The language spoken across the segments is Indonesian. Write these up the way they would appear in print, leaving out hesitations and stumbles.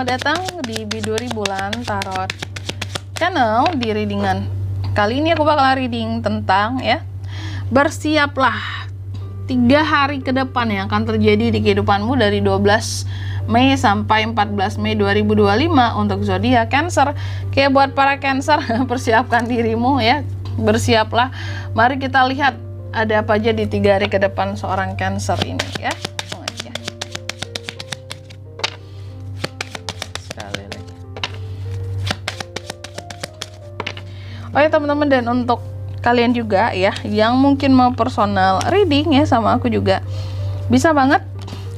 selamat datang di Biduri Bulan Tarot Channel. Di readingan kali ini aku bakal reading tentang bersiaplah 3 hari ke depan yang akan terjadi di kehidupanmu dari 12 Mei sampai 14 Mei 2025 untuk zodiak Cancer. Kayak buat para Cancer, persiapkan dirimu ya, bersiaplah. Mari kita lihat ada apa aja di 3 hari ke depan seorang Cancer ini ya. Oke teman-teman, dan untuk kalian juga ya yang mungkin mau personal reading ya sama aku juga, bisa banget,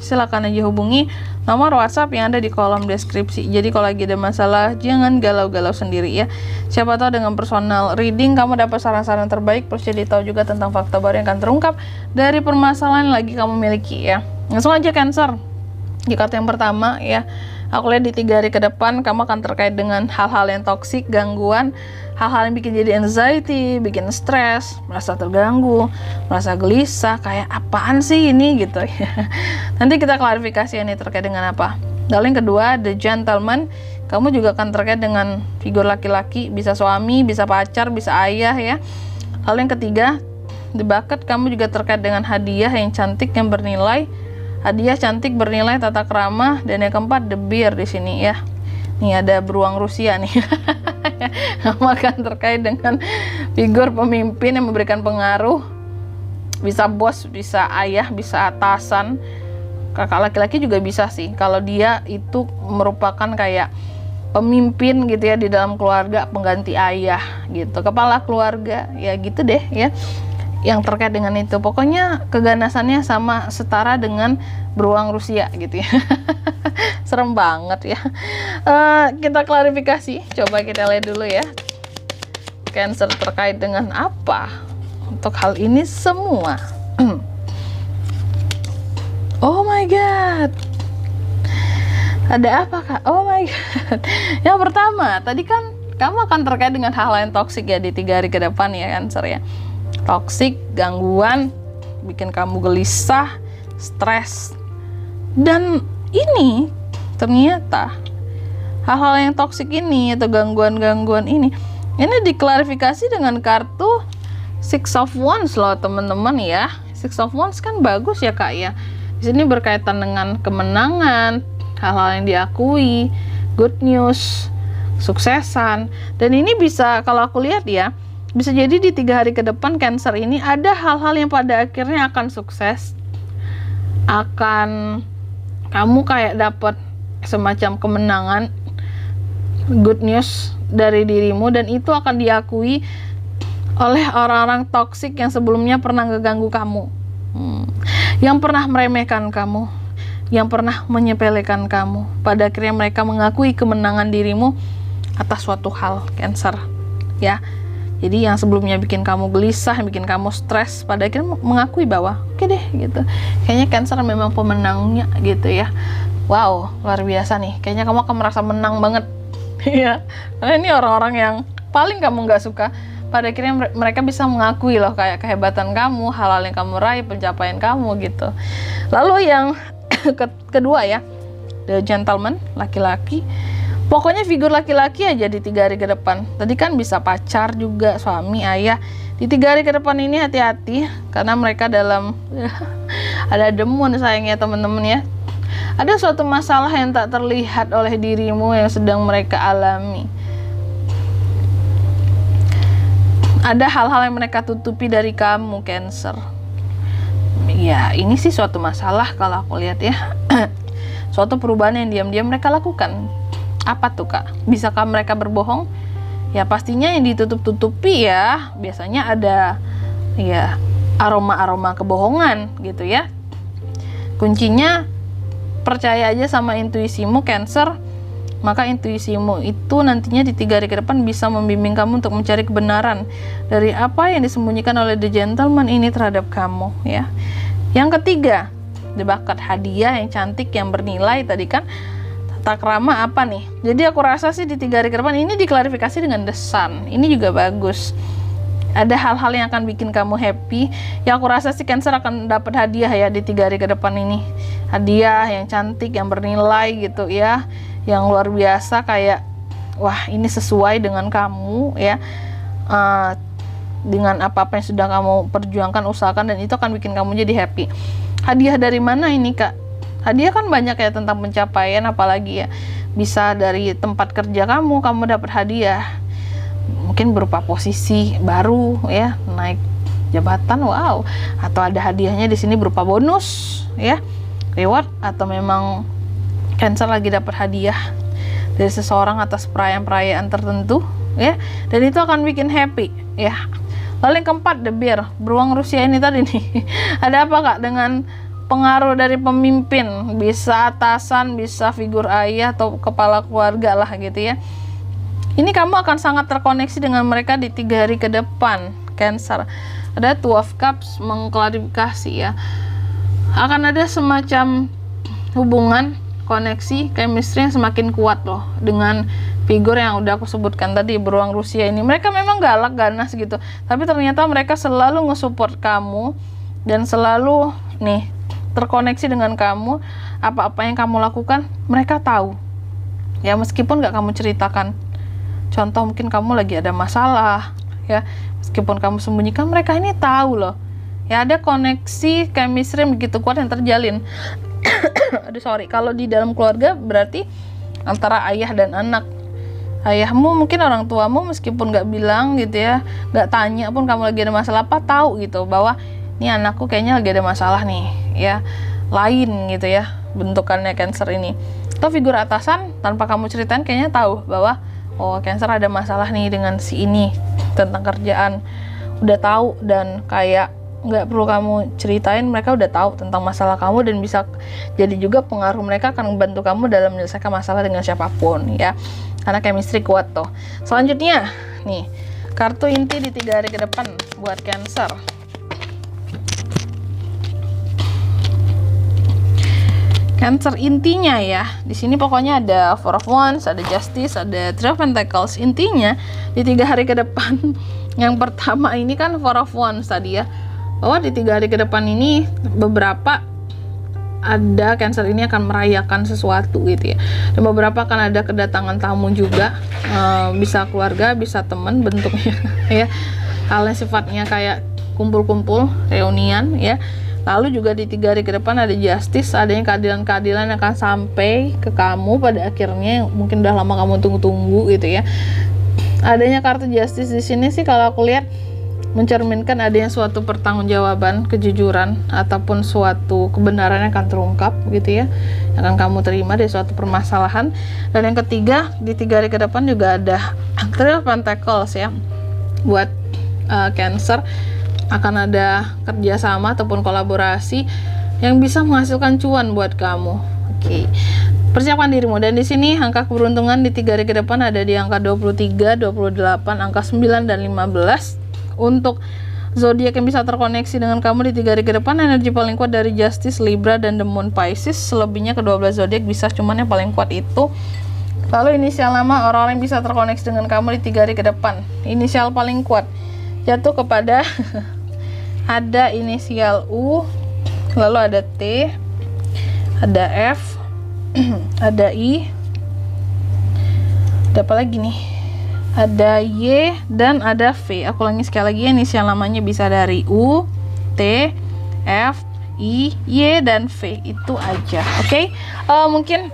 silakan aja hubungi nomor WhatsApp yang ada di kolom deskripsi. Jadi kalau lagi ada masalah jangan galau-galau sendiri ya. Siapa tahu dengan personal reading kamu dapat saran-saran terbaik, plus jadi tahu juga tentang fakta baru yang akan terungkap dari permasalahan yang lagi kamu miliki ya. Langsung aja Cancer. Di kartu yang pertama ya, aku lihat di 3 hari ke depan kamu akan terkait dengan hal-hal yang toksik, gangguan, hal-hal yang bikin jadi anxiety, bikin stres, merasa terganggu, merasa gelisah, kayak apaan sih ini gitu ya. Nanti kita klarifikasi ini terkait dengan apa. Lalu yang kedua, The Gentleman, kamu juga akan terkait dengan figur laki-laki, bisa suami, bisa pacar, bisa ayah ya. Lalu yang ketiga, The Bucket, kamu juga terkait dengan hadiah yang cantik yang bernilai. Hadiah cantik bernilai tata krama. Dan yang keempat, The Bear di sini ya. Nih ada beruang Rusia nih. Kamu akan terkait dengan figur pemimpin yang memberikan pengaruh. Bisa bos, bisa ayah, bisa atasan. Kakak laki-laki juga bisa sih. Kalau dia itu merupakan kayak pemimpin gitu ya di dalam keluarga, pengganti ayah gitu, kepala keluarga ya gitu deh ya. Yang terkait dengan itu, pokoknya keganasannya sama setara dengan beruang Rusia gitu ya. Serem banget ya. Kita klarifikasi, coba kita lihat dulu ya, Cancer terkait dengan apa untuk hal ini semua. Oh my god, ada apa kak? Oh my god. Yang pertama, tadi kan kamu akan terkait dengan hal-hal yang toksik ya di 3 hari ke depan ya Cancer ya. Toksik, gangguan, bikin kamu gelisah, stres. Dan ini ternyata hal-hal yang toksik ini atau gangguan-gangguan ini diklarifikasi dengan kartu Six of Wands loh teman-teman ya. Six of Wands kan bagus ya kak ya. Di sini berkaitan dengan kemenangan, hal-hal yang diakui, good news, suksesan. Dan ini bisa, kalau aku lihat ya, bisa jadi di 3 hari ke depan Cancer ini ada hal-hal yang pada akhirnya akan sukses, akan kamu kayak dapat semacam kemenangan, good news dari dirimu, dan itu akan diakui oleh orang-orang toksik yang sebelumnya pernah ngeganggu kamu, yang pernah meremehkan kamu, yang pernah menyepelekan kamu. Pada akhirnya mereka mengakui kemenangan dirimu atas suatu hal Cancer ya. Jadi yang sebelumnya bikin kamu gelisah, bikin kamu stres, pada akhirnya mengakui bahwa oke deh gitu, kayaknya Cancer memang pemenangnya gitu ya. Wow, luar biasa nih, kayaknya kamu akan merasa menang banget ya. Karena ini orang-orang yang paling kamu nggak suka, pada akhirnya mereka bisa mengakui loh kayak kehebatan kamu, hal-hal yang kamu raih, pencapaian kamu gitu. Lalu yang kedua ya, The Gentleman, laki-laki. Pokoknya figur laki-laki aja di 3 hari ke depan. Tadi kan bisa pacar juga, suami, ayah. Di 3 hari ke depan ini hati-hati, karena mereka dalam ada demun sayangnya teman-teman ya. Ada suatu masalah yang tak terlihat oleh dirimu yang sedang mereka alami. Ada hal-hal yang mereka tutupi dari kamu Cancer. Ya ini sih suatu masalah kalau aku lihat ya. Suatu perubahan yang diam-diam mereka lakukan. Apa tuh kak? Bisakah mereka berbohong? Ya pastinya yang ditutup-tutupi ya biasanya ada ya aroma-aroma kebohongan gitu ya. Kuncinya percaya aja sama intuisimu Cancer. Maka intuisimu itu nantinya di 3 hari ke depan bisa membimbing kamu untuk mencari kebenaran dari apa yang disembunyikan oleh The Gentleman ini terhadap kamu ya. Yang ketiga, The Bucket, hadiah yang cantik yang bernilai. Tadi kan tata krama apa nih? Jadi aku rasa sih di 3 hari ke depan ini diklarifikasi dengan The Sun. Ini juga bagus. Ada hal-hal yang akan bikin kamu happy. Yang aku rasa sih Cancer akan dapat hadiah ya di 3 hari ke depan ini. Hadiah yang cantik, yang bernilai gitu ya. yang luar biasa, kayak wah ini sesuai dengan kamu ya, dengan apa-apa yang sudah kamu perjuangkan, usahakan, dan itu akan bikin kamu jadi happy. Hadiah dari mana ini Kak? Hadiah kan banyak ya tentang pencapaian, apalagi ya bisa dari tempat kerja kamu dapat hadiah, mungkin berupa posisi baru ya, naik jabatan, wow, atau ada hadiahnya di sini berupa bonus ya, reward, atau memang Cancer lagi dapat hadiah dari seseorang atas perayaan-perayaan tertentu ya, dan itu akan bikin happy ya. Lalu yang keempat, the bear, beruang Rusia ini tadi nih. Ada apa Kak? Dengan pengaruh dari pemimpin, bisa atasan, bisa figur ayah atau kepala keluarga lah gitu ya. Ini kamu akan sangat terkoneksi dengan mereka di 3 hari ke depan, Cancer. Ada Two of Cups mengklarifikasi ya. Akan ada semacam hubungan, koneksi, chemistry yang semakin kuat loh dengan figur yang udah aku sebutkan tadi, beruang Rusia ini. Mereka memang galak, ganas gitu, tapi ternyata mereka selalu nge-support kamu dan selalu nih terkoneksi dengan kamu. Apa-apa yang kamu lakukan mereka tahu ya, meskipun gak kamu ceritakan. Contoh, mungkin kamu lagi ada masalah ya, meskipun kamu sembunyikan, mereka ini tahu loh ya. Ada koneksi chemistry begitu kuat yang terjalin. Aduh sorry, kalau di dalam keluarga berarti antara ayah dan anak. Ayahmu, mungkin orang tuamu, meskipun gak bilang gitu ya, gak tanya pun kamu lagi ada masalah apa, tahu gitu bahwa ini anakku kayaknya lagi ada masalah nih ya, lain gitu ya bentukannya Cancer ini. Atau figur atasan, tanpa kamu ceritain kayaknya tahu bahwa oh Cancer ada masalah nih dengan si ini tentang kerjaan, udah tahu, dan kayak nggak perlu kamu ceritain, mereka udah tahu tentang masalah kamu, dan bisa jadi juga pengaruh mereka akan membantu kamu dalam menyelesaikan masalah dengan siapapun ya, karena chemistry kuat tuh. Selanjutnya nih, kartu inti di 3 hari ke depan buat Cancer. Cancer intinya ya, di sini pokoknya ada Four of Wands, ada Justice, ada Three of Pentacles. Intinya di 3 hari ke depan, yang pertama ini kan Four of Wands tadi ya, bahwa di 3 hari ke depan ini beberapa ada Cancer ini akan merayakan sesuatu gitu ya, dan beberapa akan ada kedatangan tamu juga, bisa keluarga, bisa teman bentuknya ya, hal yang sifatnya kayak kumpul-kumpul, reunian ya. Lalu juga di 3 hari ke depan ada Justice, adanya keadilan-keadilan yang akan sampai ke kamu pada akhirnya, mungkin udah lama kamu tunggu-tunggu gitu ya. Adanya kartu Justice di sini sih kalau aku lihat mencerminkan adanya suatu pertanggungjawaban, kejujuran, ataupun suatu kebenaran yang akan terungkap gitu ya, yang akan kamu terima dari suatu permasalahan. Dan yang ketiga, di 3 hari ke depan juga ada Three of Pentacles ya, buat Cancer. Akan ada kerjasama ataupun kolaborasi yang bisa menghasilkan cuan buat kamu. Oke. Persiapkan dirimu. Dan di sini angka keberuntungan di 3 hari ke depan ada di angka 23, 28, angka 9 dan 15. Untuk zodiak yang bisa terkoneksi dengan kamu di 3 hari ke depan, energi paling kuat dari Justice, Libra, dan The Moon, Pisces. Selebihnya ke 12 zodiak bisa, cuman yang paling kuat itu. Lalu inisial nama orang-orang yang bisa terkoneksi dengan kamu di 3 hari ke depan. Inisial paling kuat jatuh kepada ada inisial U, lalu ada T, ada F, ada I, ada apa lagi nih, ada Y, dan ada V. Aku ulangi sekali lagi, inisial namanya bisa dari U, T, F, I, Y, dan V. Itu aja. Oke? Mungkin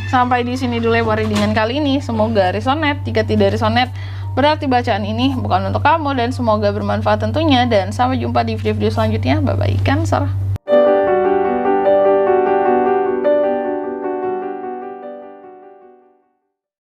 sampai di sini dulu ya readingan kali ini. Semoga resonate. Jika tidak resonate, berarti bacaan ini bukan untuk kamu, dan semoga bermanfaat tentunya. Dan sampai jumpa di video-video selanjutnya. Bye bye Cancer.